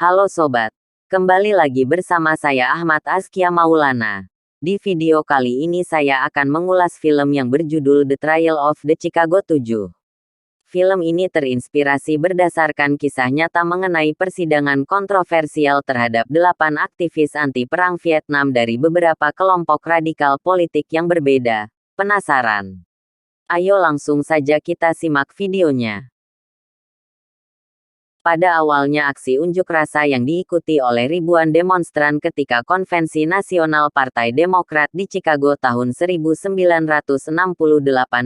Halo sobat, kembali lagi bersama saya Ahmad Azkia Maulana. Di video kali ini saya akan mengulas film yang berjudul The Trial of the Chicago 7. Film ini terinspirasi berdasarkan kisah nyata mengenai persidangan kontroversial terhadap 8 aktivis anti perang Vietnam dari beberapa kelompok radikal politik yang berbeda. Penasaran? Ayo langsung saja kita simak videonya. Pada awalnya aksi unjuk rasa yang diikuti oleh ribuan demonstran ketika Konvensi Nasional Partai Demokrat di Chicago tahun 1968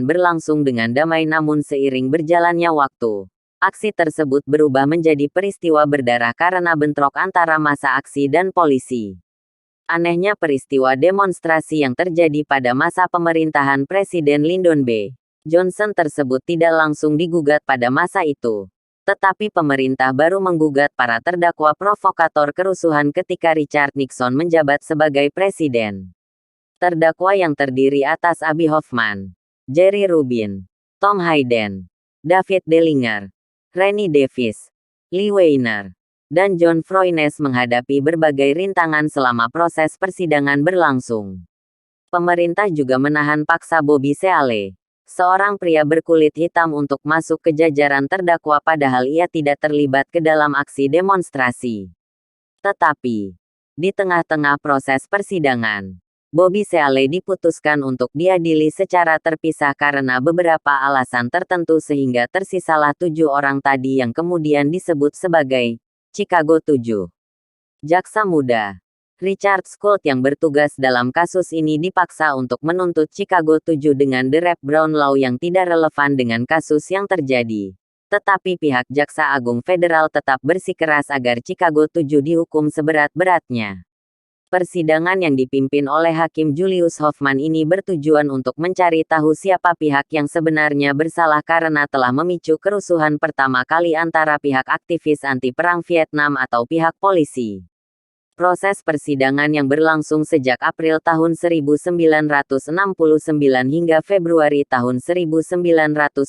berlangsung dengan damai, namun seiring berjalannya waktu, aksi tersebut berubah menjadi peristiwa berdarah karena bentrok antara massa aksi dan polisi. Anehnya, peristiwa demonstrasi yang terjadi pada masa pemerintahan Presiden Lyndon B. Johnson tersebut tidak langsung digugat pada masa itu. Tetapi pemerintah baru menggugat para terdakwa provokator kerusuhan ketika Richard Nixon menjabat sebagai presiden. Terdakwa yang terdiri atas Abby Hoffman, Jerry Rubin, Tom Hayden, David Dellinger, Rennie Davis, Lee Weiner, dan John Froines menghadapi berbagai rintangan selama proses persidangan berlangsung. Pemerintah juga menahan paksa Bobby Seale, seorang pria berkulit hitam, untuk masuk ke jajaran terdakwa padahal ia tidak terlibat ke dalam aksi demonstrasi. Tetapi, di tengah-tengah proses persidangan, Bobby Seale diputuskan untuk diadili secara terpisah karena beberapa alasan tertentu sehingga tersisalah 7 orang tadi yang kemudian disebut sebagai Chicago 7. Jaksa muda Richard Scott yang bertugas dalam kasus ini dipaksa untuk menuntut Chicago 7 dengan The Rap Brown Law yang tidak relevan dengan kasus yang terjadi. Tetapi pihak Jaksa Agung Federal tetap bersikeras agar Chicago 7 dihukum seberat-beratnya. Persidangan yang dipimpin oleh Hakim Julius Hoffman ini bertujuan untuk mencari tahu siapa pihak yang sebenarnya bersalah karena telah memicu kerusuhan pertama kali antara pihak aktivis anti perang Vietnam atau pihak polisi. Proses persidangan yang berlangsung sejak April tahun 1969 hingga Februari tahun 1970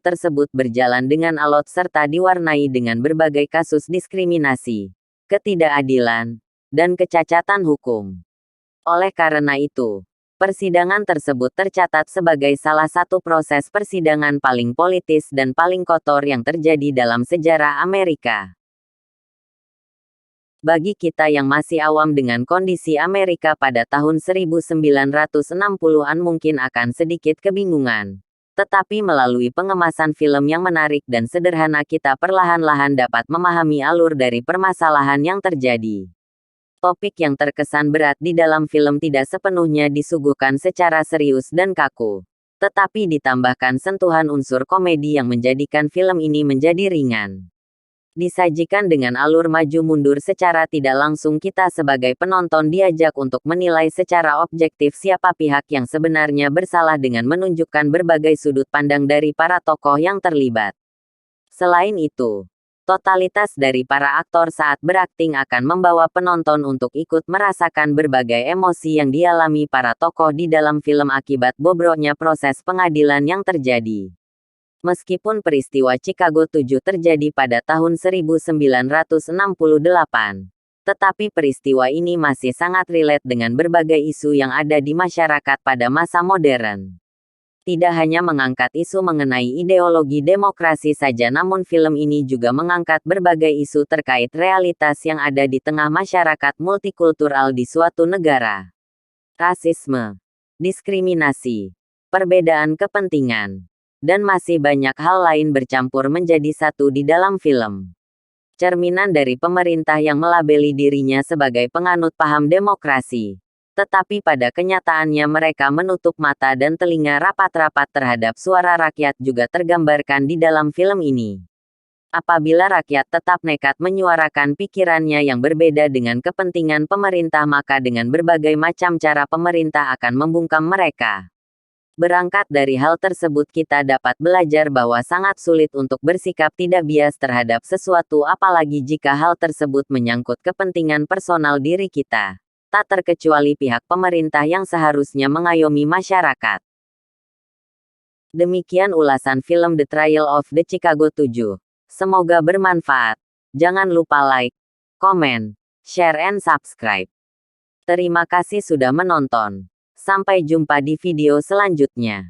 tersebut berjalan dengan alot serta diwarnai dengan berbagai kasus diskriminasi, ketidakadilan, dan kecacatan hukum. Oleh karena itu, persidangan tersebut tercatat sebagai salah satu proses persidangan paling politis dan paling kotor yang terjadi dalam sejarah Amerika. Bagi kita yang masih awam dengan kondisi Amerika pada tahun 1960-an mungkin akan sedikit kebingungan. Tetapi melalui pengemasan film yang menarik dan sederhana kita perlahan-lahan dapat memahami alur dari permasalahan yang terjadi. Topik yang terkesan berat di dalam film tidak sepenuhnya disuguhkan secara serius dan kaku. Tetapi ditambahkan sentuhan unsur komedi yang menjadikan film ini menjadi ringan. Disajikan dengan alur maju mundur secara tidak langsung, kita sebagai penonton diajak untuk menilai secara objektif siapa pihak yang sebenarnya bersalah dengan menunjukkan berbagai sudut pandang dari para tokoh yang terlibat. Selain itu, totalitas dari para aktor saat berakting akan membawa penonton untuk ikut merasakan berbagai emosi yang dialami para tokoh di dalam film akibat bobroknya proses pengadilan yang terjadi. Meskipun peristiwa Chicago 7 terjadi pada tahun 1968, tetapi peristiwa ini masih sangat relate dengan berbagai isu yang ada di masyarakat pada masa modern. Tidak hanya mengangkat isu mengenai ideologi demokrasi saja, namun film ini juga mengangkat berbagai isu terkait realitas yang ada di tengah masyarakat multikultural di suatu negara. Rasisme, diskriminasi, perbedaan kepentingan, dan masih banyak hal lain bercampur menjadi satu di dalam film. Cerminan dari pemerintah yang melabeli dirinya sebagai penganut paham demokrasi. Tetapi pada kenyataannya mereka menutup mata dan telinga rapat-rapat terhadap suara rakyat juga tergambarkan di dalam film ini. Apabila rakyat tetap nekat menyuarakan pikirannya yang berbeda dengan kepentingan pemerintah, maka dengan berbagai macam cara pemerintah akan membungkam mereka. Berangkat dari hal tersebut kita dapat belajar bahwa sangat sulit untuk bersikap tidak bias terhadap sesuatu, apalagi jika hal tersebut menyangkut kepentingan personal diri kita, tak terkecuali pihak pemerintah yang seharusnya mengayomi masyarakat. Demikian ulasan film The Trial of the Chicago 7. Semoga bermanfaat. Jangan lupa like, komen, share and subscribe. Terima kasih sudah menonton. Sampai jumpa di video selanjutnya.